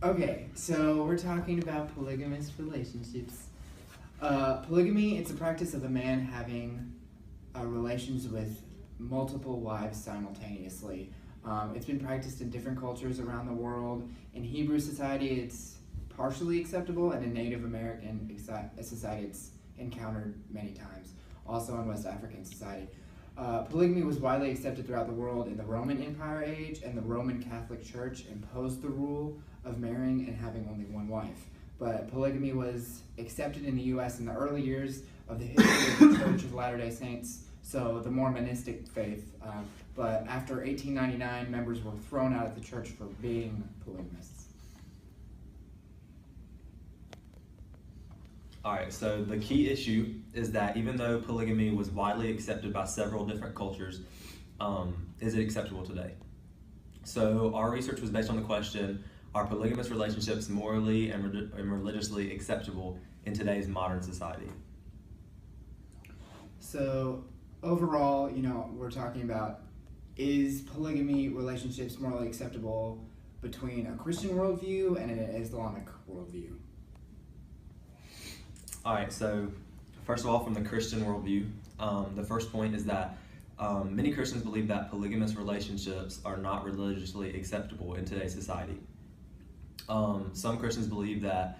Okay, so we're talking about polygamous relationships. Polygamy, it's a practice of a man having relations with multiple wives simultaneously. It's been practiced in different cultures around the world. In Hebrew society, it's partially acceptable, and in Native American society, it's encountered many times. Also in West African society. Polygamy was widely accepted throughout the world in the Roman Empire age, and the Roman Catholic Church imposed the rule of marrying and having only one wife. But polygamy was accepted in the U.S. in the early years of the history of the Church of Latter-day Saints, so the Mormonistic faith. But after 1899, members were thrown out of the church for being polygamists. Alright, so the key issue is that even though polygamy was widely accepted by several different cultures, is it acceptable today? So our research was based on the question, are polygamous relationships morally and religiously acceptable in today's modern society? So overall, we're talking about, is polygamy relationships morally acceptable between a Christian worldview and an Islamic worldview? Alright, so first of all, from the Christian worldview, the first point is that many Christians believe that polygamous relationships are not religiously acceptable in today's society. Some Christians believe that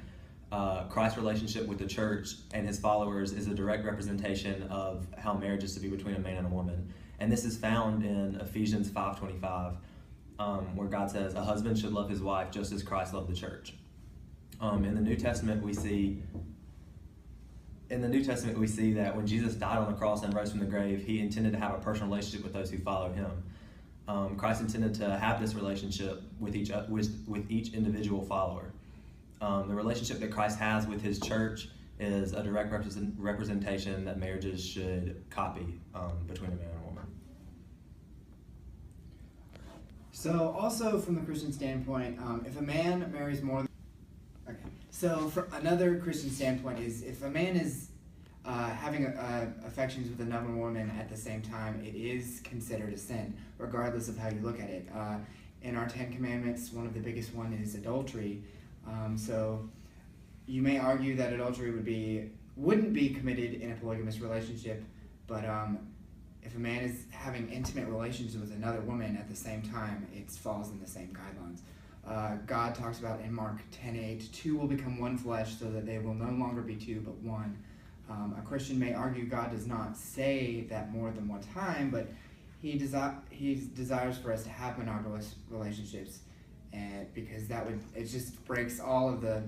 Christ's relationship with the church and his followers is a direct representation of how marriage is to be between a man and a woman. And this is found in Ephesians 5:25, where God says, a husband should love his wife just as Christ loved the church. In the New Testament, we see that when Jesus died on the cross and rose from the grave, he intended to have a personal relationship with those who followed him. Christ intended to have this relationship with each individual follower. The relationship that Christ has with his church is a direct representation that marriages should copy between a man and a woman. So also from the Christian standpoint, if a man marries more than... Okay. So from another Christian standpoint is if a man is having affections with another woman at the same time, it is considered a sin, regardless of how you look at it. In our 10 Commandments, one of the biggest one is adultery. So you may argue that adultery wouldn't be committed in a polygamous relationship, but if a man is having intimate relations with another woman at the same time, it falls in the same guidelines. God talks about in Mark 10:8, two will become one flesh so that they will no longer be two but one. A Christian may argue God does not say that more than one time, but he desires for us to have monogamous relationships, and because it just breaks all of the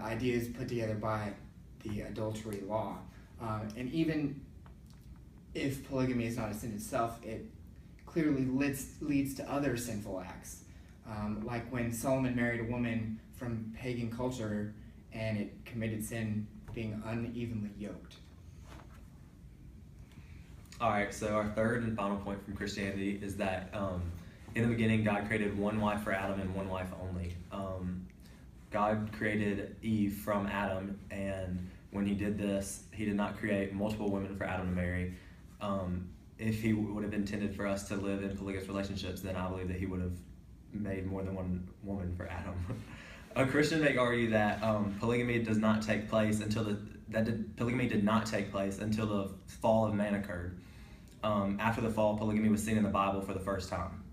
ideas put together by the adultery law. And even if polygamy is not a sin itself, it clearly leads to other sinful acts, like when Solomon married a woman from pagan culture and it committed sin, being unevenly yoked. Alright, so our third and final point from Christianity is that in the beginning God created one wife for Adam and one wife only. God created Eve from Adam, and when he did this, he did not create multiple women for Adam to marry. If he would have intended for us to live in polygamous relationships, then I believe that he would have made more than one woman for Adam. A Christian may argue that polygamy did not take place until the fall of man occurred. After the fall, polygamy was seen in the Bible for the first time.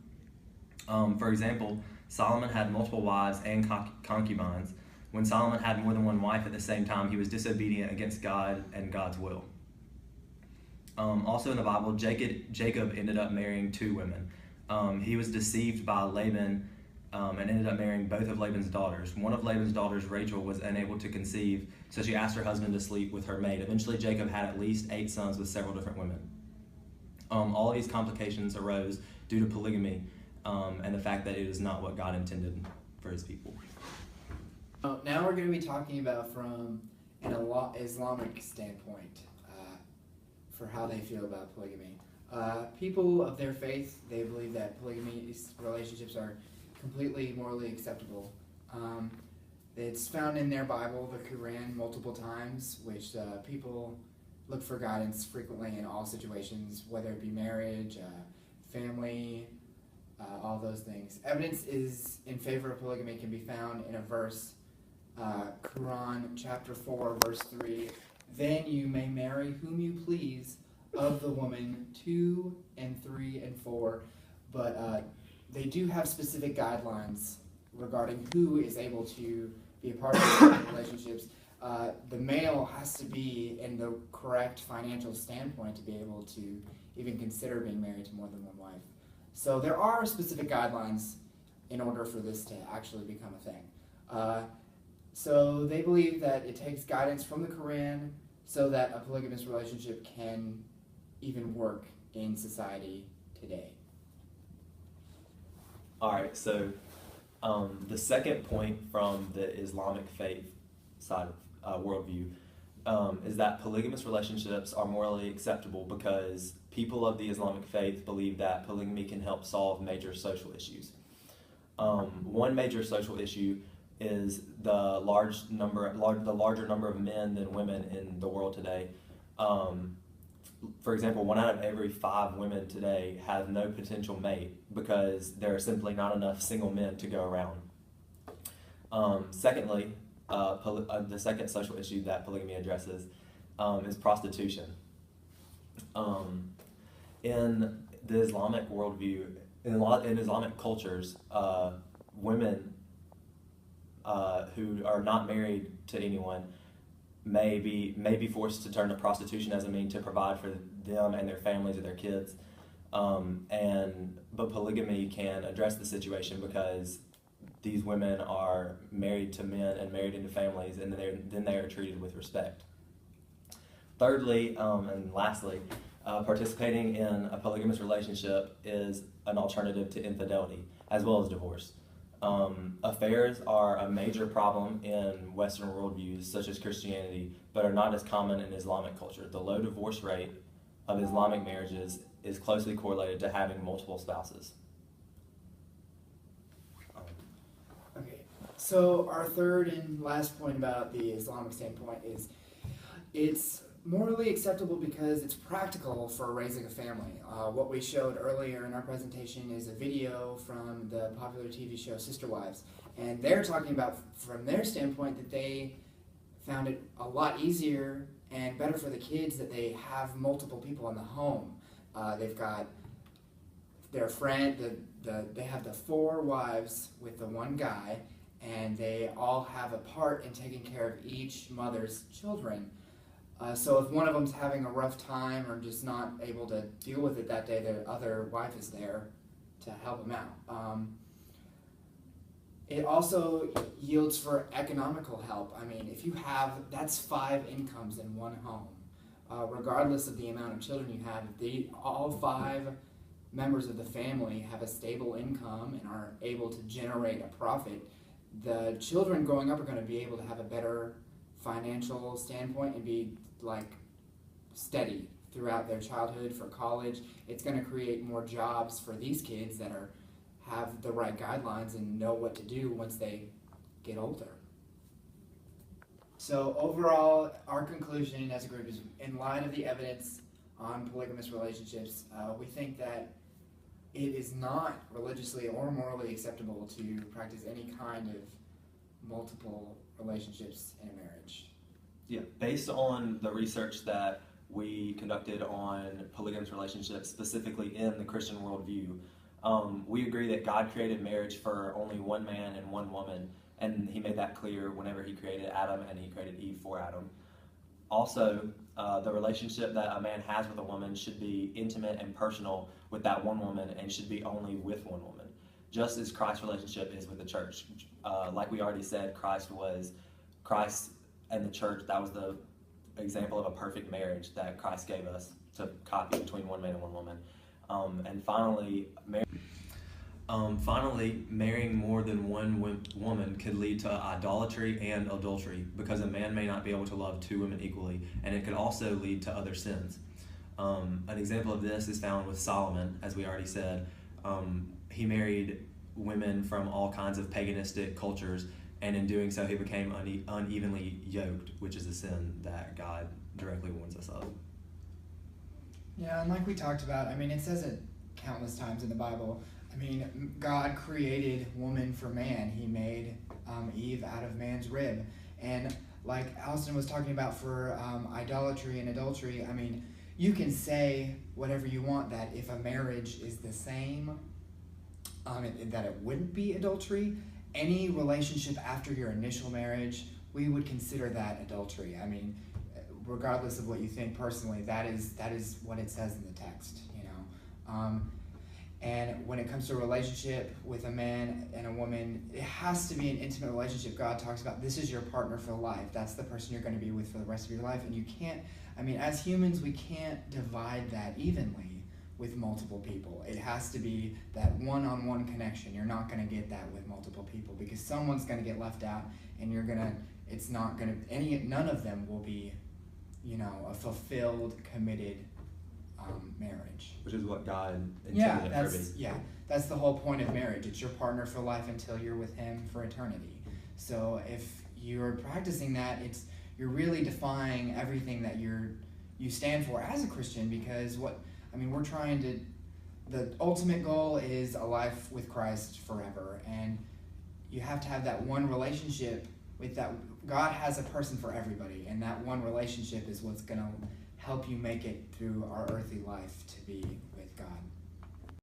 For example, Solomon had multiple wives and concubines. When Solomon had more than one wife at the same time, he was disobedient against God and God's will. Also in the Bible, Jacob ended up marrying two women. He was deceived by Laban and ended up marrying both of Laban's daughters. One of Laban's daughters, Rachel, was unable to conceive, so she asked her husband to sleep with her maid. Eventually, Jacob had at least 8 sons with several different women. All of these complications arose due to polygamy and the fact that it is not what God intended for his people. Now we're going to be talking about from an Islamic standpoint for how they feel about polygamy. People of their faith, they believe that polygamous relationships are completely morally acceptable. It's found in their Bible, the Quran, multiple times, which people look for guidance frequently in all situations, whether it be marriage, family, all those things. Evidence is in favor of polygamy can be found in a verse, Quran chapter 4, verse 3. Then you may marry whom you please of the woman 2 and 3 and 4, but they do have specific guidelines regarding who is able to be a part of these relationships. The male has to be in the correct financial standpoint to be able to even consider being married to more than one wife. So there are specific guidelines in order for this to actually become a thing. So they believe that it takes guidance from the Quran so that a polygamous relationship can even work in society today. All right, so the second point from the Islamic faith side of worldview is that polygamous relationships are morally acceptable because people of the Islamic faith believe that polygamy can help solve major social issues. One major social issue is the larger number of men than women in the world today. For example, 1 out of every 5 women today have no potential mate because there are simply not enough single men to go around. Secondly, the second social issue that polygamy addresses is prostitution. In the Islamic worldview, in Islamic cultures, women who are not married to anyone may be forced to turn to prostitution as a means to provide for them and their families or their kids. But polygamy can address the situation because these women are married to men and married into families, and then they are treated with respect. Thirdly, and lastly, participating in a polygamous relationship is an alternative to infidelity, as well as divorce. Affairs are a major problem in Western worldviews, such as Christianity, but are not as common in Islamic culture. The low divorce rate of Islamic marriages is closely correlated to having multiple spouses. Okay, so our third and last point about the Islamic standpoint is it's morally acceptable because it's practical for raising a family. What we showed earlier in our presentation is a video from the popular TV show Sister Wives, and they're talking about from their standpoint that they found it a lot easier and better for the kids that they have multiple people in the home. They've got their friend, they have the 4 wives with the one guy, and they all have a part in taking care of each mother's children. So if one of them's having a rough time or just not able to deal with it that day, the other wife is there to help them out. It also yields for economical help. I mean, if you have, that's 5 incomes in one home. Regardless of the amount of children you have, if all 5 members of the family have a stable income and are able to generate a profit, the children growing up are going to be able to have a better financial standpoint and be steady throughout their childhood for college. It's going to create more jobs for these kids that have the right guidelines and know what to do once they get older. So overall, our conclusion as a group is, in light of the evidence on polygamous relationships, we think that it is not religiously or morally acceptable to practice any kind of multiple relationships in a marriage. Yeah, based on the research that we conducted on polygamous relationships, specifically in the Christian worldview, we agree that God created marriage for only one man and one woman, and he made that clear whenever he created Adam and he created Eve for Adam. Also, the relationship that a man has with a woman should be intimate and personal with that one woman and should be only with one woman, just as Christ's relationship is with the church. Like we already said, Christ and the church, that was the example of a perfect marriage that Christ gave us to copy between one man and one woman. And finally, marrying more than one woman could lead to idolatry and adultery because a man may not be able to love 2 women equally, and it could also lead to other sins. An example of this is found with Solomon, as we already said. He married women from all kinds of paganistic cultures, and in doing so he became unevenly yoked, which is a sin that God directly warns us of. Yeah, and like we talked about, I mean, it says it countless times in the Bible, I mean, God created woman for man. He made Eve out of man's rib. And like Allison was talking about for idolatry and adultery, I mean, you can say whatever you want that if a marriage is the same, that it wouldn't be adultery. Any relationship after your initial marriage, we would consider that adultery. I mean, regardless of what you think personally, that is what it says in the text, you know. And when it comes to a relationship with a man and a woman, it has to be an intimate relationship. God talks about this is your partner for life. That's the person you're going to be with for the rest of your life. And you can't, I mean, as humans, we can't divide that evenly with multiple people. It has to be that one-on-one connection. You're not going to get that with multiple people because someone's going to get left out, and none of them will be, you know, a fulfilled, committed marriage. Which is what God intended it for me. That's the whole point of marriage. It's your partner for life until you're with him for eternity. So if you're practicing that, you're really defying everything that you stand for as a Christian, because the ultimate goal is a life with Christ forever, and you have to have that one relationship with that. God has a person for everybody, and that one relationship is what's going to help you make it through our earthly life to be with God.